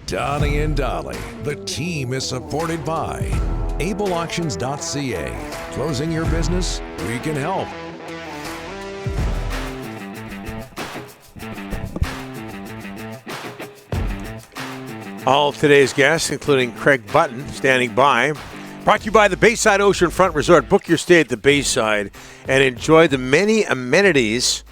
Donnie and Dolly. The team is supported by ableauctions.ca. Closing your business? We can help. All of today's guests, including Craig Button, standing by. Brought to you by the Bayside Oceanfront Resort. Book your stay at the Bayside and enjoy the many amenities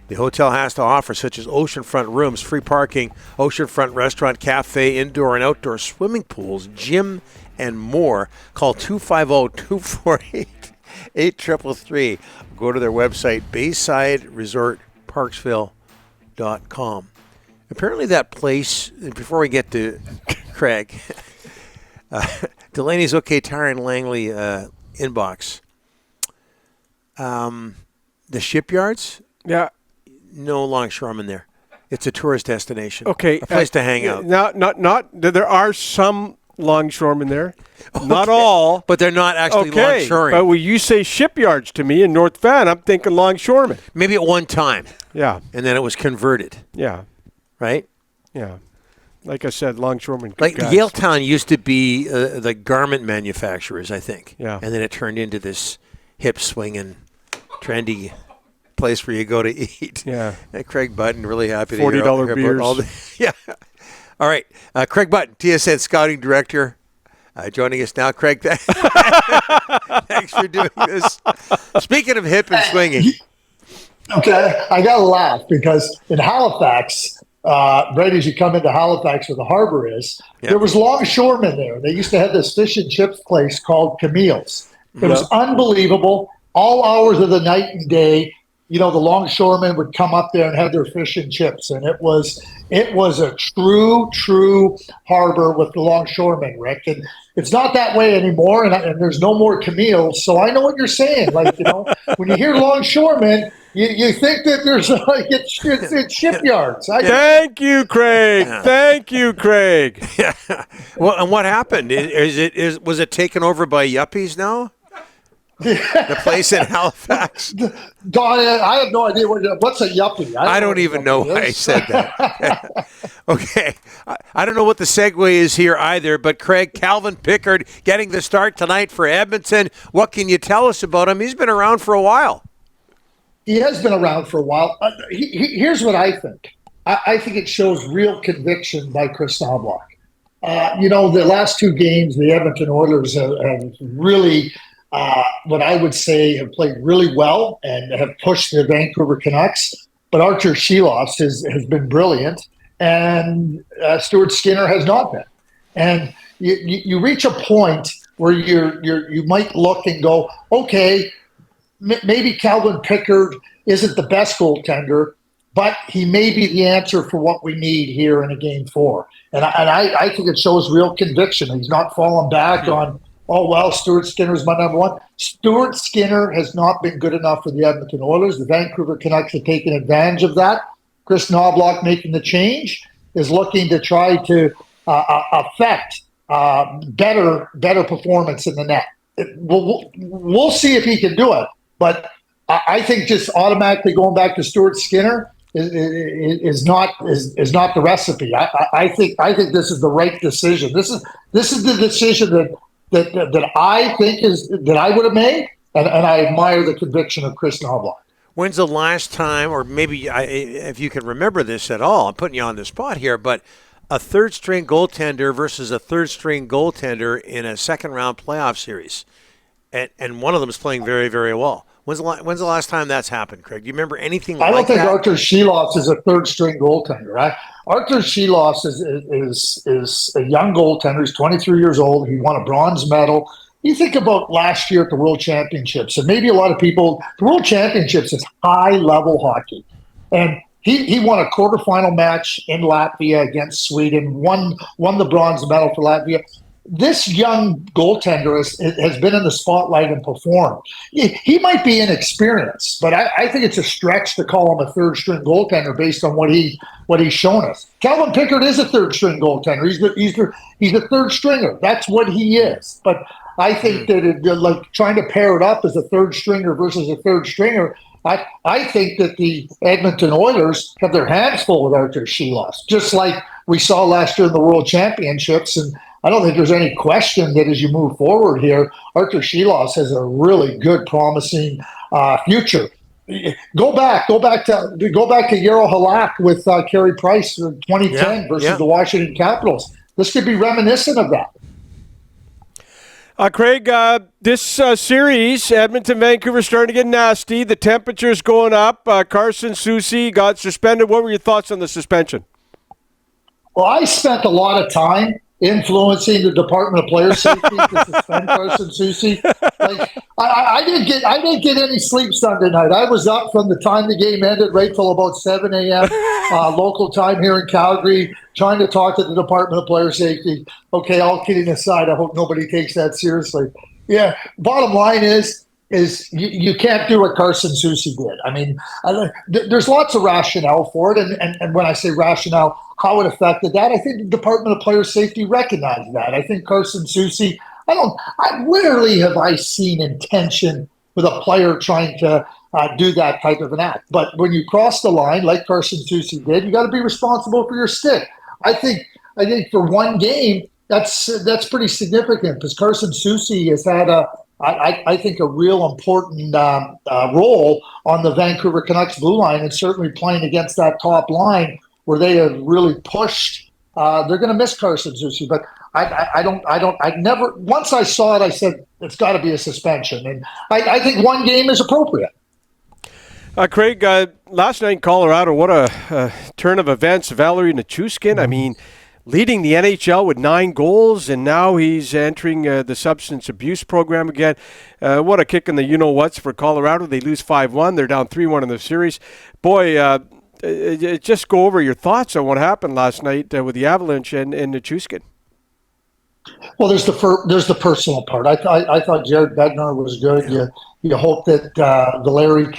the hotel has to offer, such as oceanfront rooms, free parking, oceanfront restaurant, cafe, indoor and outdoor swimming pools, gym, and more. Call 250-248-8333. Go to their website, BaysideResortParksville.com. Apparently that place, before we get to Craig, Delaney's OK Tire and Langley inbox. The shipyards? Yeah. No longshoremen there. It's a tourist destination. Okay. A place to hang out. Not. There are some longshoremen there. Okay. Not all. But they're not actually longshoring. But when you say shipyards to me in North Van, I'm thinking longshoremen. Maybe at one time. Yeah. And then it was converted. Yeah. Right? Yeah. Like I said, longshoremen. Like Yaletown used to be the garment manufacturers, I think. Yeah. And then it turned into this hip swinging, trendy place where you go to eat. Yeah. And Craig Button, really happy to $40 hear beers. about all the, yeah. All right. Craig Button, TSN Scouting Director, joining us now. Craig, thanks for doing this. Speaking of hip and swinging. Okay, I got to laugh because in Halifax, right as you come into Halifax where the harbor is, there was longshoremen there. They used to have this fish and chips place called Camille's. It was unbelievable. All hours of the night and day, you know, the longshoremen would come up there and have their fish and chips. And it was a true harbor with the longshoremen, Rick. And it's not that way anymore, and there's no more Camille's. So I know what you're saying. Like, you know, when you hear longshoremen, you think that there's like it's shipyards. Thank you, Craig. Thank you, Craig. Yeah. Well, and what happened? Was it taken over by yuppies now? The place in Halifax? Don, I have no idea what's a yuppie. I don't even know why I said that. Okay. I don't know what the segue is here either, but Craig, Calvin Pickard getting the start tonight for Edmonton. What can you tell us about him? He's been around for a while. He has been around for a while. Here's what I think. I think it shows real conviction by Chris Knobloch. You know, the last two games, the Edmonton Oilers have really – what I would say have played really well and have pushed the Vancouver Canucks. But Archer Sheloff has been brilliant, and Stuart Skinner has not been. And you reach a point where you might look and go, okay, maybe Calvin Pickard isn't the best goaltender, but he may be the answer for what we need here in a Game 4. And I think it shows real conviction. He's not falling back on, oh, well, Stuart Skinner's my number one. Stuart Skinner has not been good enough for the Edmonton Oilers. The Vancouver Canucks have taken advantage of that. Chris Knobloch making the change is looking to try to affect better performance in the net. We'll see if he can do it. But I think just automatically going back to Stuart Skinner is not the recipe. I think this is the right decision. This is the decision that I think that I would have made, and I admire the conviction of Chris Knobloch. When's the last time, or maybe if you can remember this at all, I'm putting you on the spot here, but a third-string goaltender versus a third-string goaltender in a second-round playoff series, and one of them is playing very, very well. When's the last time that's happened, Craig? Do you remember anything like that? I don't think Archer Sheloff is a third-string goaltender. Right? Archer Sheloff is a young goaltender. He's 23 years old. He won a bronze medal. You think about last year at the World Championships, and maybe a lot of people, the World Championships is high-level hockey. And he won a quarterfinal match in Latvia against Sweden, won the bronze medal for Latvia. This young goaltender has been in the spotlight and performed. He might be inexperienced, but I think it's a stretch to call him a third-string goaltender based on what he's shown us. Calvin Pickard is a third-string goaltender. He's a third stringer. That's what he is. But I think that like trying to pair it up as a third stringer versus a third stringer, I think that the Edmonton Oilers have their hands full with Arthur Sheelos, just like we saw last year in the World Championships. And I don't think there's any question that as you move forward here, Arthur Sheelos has a really good, promising future. Go back to Yarrow Halak with Carey Price in 2010 versus the Washington Capitals. This could be reminiscent of that. Craig, this series, Edmonton-Vancouver, starting to get nasty. The temperature's going up. Carson Soucy got suspended. What were your thoughts on the suspension? Well, I spent a lot of time influencing the Department of Player Safety to suspend Carson Soucy. Like, I didn't get any sleep Sunday night. I was up from the time the game ended right till about 7 a.m. Local time here in Calgary, trying to talk to the Department of Player Safety. Okay, all kidding aside, I hope nobody takes that seriously. Yeah, bottom line is you can't do what Carson Soucy did. I mean, there's lots of rationale for it, and when I say rationale, how it affected that, I think the Department of Player Safety recognized that. I think Carson Soucy, rarely have I seen intention with a player trying to do that type of an act. But when you cross the line, like Carson Soucy did, you got to be responsible for your stick. I think for one game, that's pretty significant because Carson Soucy has had I think a real important role on the Vancouver Canucks blue line, and certainly playing against that top line where they have really pushed. They're going to miss Carson Soucy, but I never. Once I saw it, I said it's got to be a suspension, and I think one game is appropriate. Craig, last night in Colorado, what a turn of events. Valterri Nyquist, I mean, leading the NHL with 9 goals, and now he's entering the substance abuse program again. What a kick in the you-know-whats for Colorado. They lose 5-1. They're down 3-1 in the series. Boy, just go over your thoughts on what happened last night with the Avalanche and Nyquist. Well, there's the personal part. I thought Jared Bednar was good. You hope that Valterri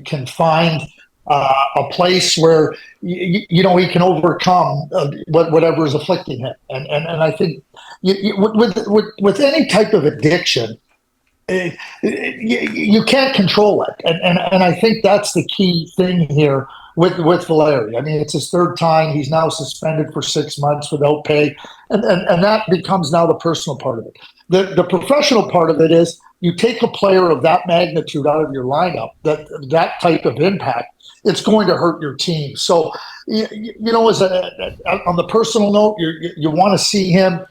can find a place where he can overcome whatever is afflicting him, and I think with any type of addiction, you can't control it, and I think that's the key thing here with Valterri. I mean, it's his 3rd time. He's now suspended for 6 months without pay, and that becomes now the personal part of it. The professional part of it is you take a player of that magnitude out of your lineup, that type of impact, it's going to hurt your team. So, as on the personal note, you want to see him,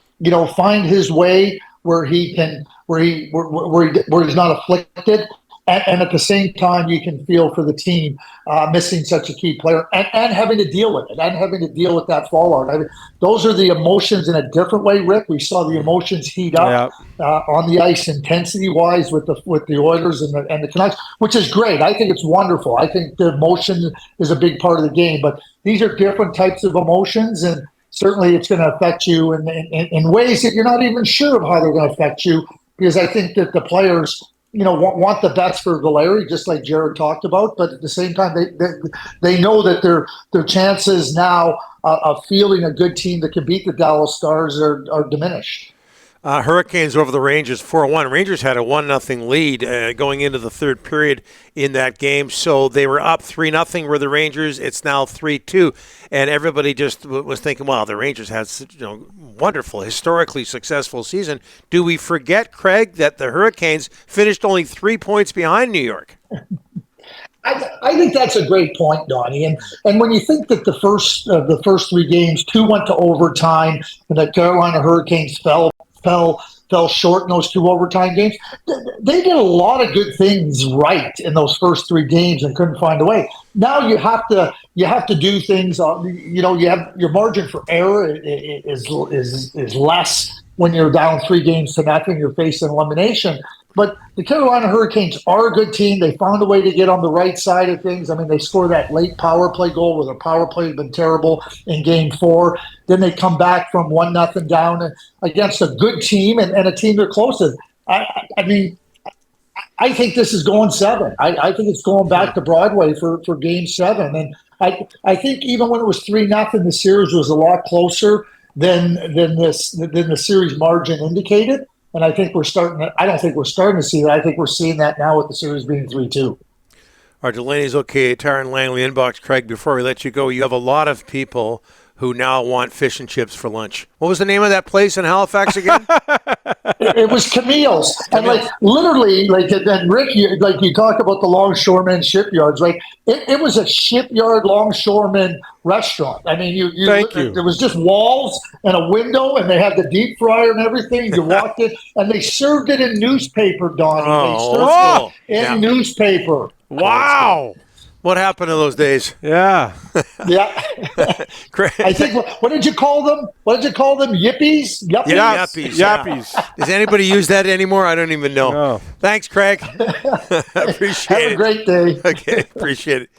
find his way where he can, where he's not afflicted, and at the same time, you can feel for the team missing such a key player and having to deal with it, and having to deal with that fallout. I mean, those are the emotions in a different way, Rick. We saw the emotions heat up on the ice, intensity-wise, with the Oilers and the Canucks, which is great. I think it's wonderful. I think the emotion is a big part of the game, but these are different types of emotions, and certainly it's going to affect you in ways that you're not even sure of how they're going to affect you, because I think that the players want the best for Valterri, just like Jared talked about, but at the same time, they know that their chances now of fielding a good team that can beat the Dallas Stars are diminished. Hurricanes over the Rangers 4-1. Rangers had a 1-0 lead going into the 3rd period in that game, so they were up 3-0 were the Rangers. It's now 3-2, and everybody just was thinking, wow, the Rangers had such wonderful, historically successful season. Do we forget, Craig, that the Hurricanes finished only 3 points behind New York? I think that's a great point, Donnie. And when you think that the first 3 games, 2 went to overtime, and the Carolina Hurricanes fell short in those 2 overtime games. They did a lot of good things right in those first 3 games and couldn't find a way. Now you have to do things. You have your margin for error is less when you're down 3 games to nothing. You're facing elimination. But the Carolina Hurricanes are a good team. They found a way to get on the right side of things. I mean, they scored that late power play goal where their power play had been terrible in Game 4. Then they come back from 1-0 down against a good team and a team they're close to. I mean, I think this is going 7. I think it's going back to Broadway for Game 7. And I think even when it was 3-0, the series was a lot closer than the series margin indicated. And I think I don't think we're starting to see that. I think we're seeing that now with the series being 3-2. Our Delaney's okay. Tyron Langley inbox. Craig, before we let you go, you have a lot of people who now want fish and chips for lunch. What was the name of that place in Halifax again? It was Camille's. And literally, and Rick, you talk about the Longshoremen shipyards, it was a shipyard longshoreman restaurant. I mean, Thank you. There was just walls and a window, and they had the deep fryer and everything. You walked in, and they served it in newspaper, Donnie. They served it in newspaper. Wow. What happened to those days? Yeah. Yeah. I think, what did you call them? Yippies? Yuppies? Yuppies. Yuppies. Does anybody use that anymore? I don't even know. No. Thanks, Craig. Appreciate it. Have a great day. Okay, appreciate it.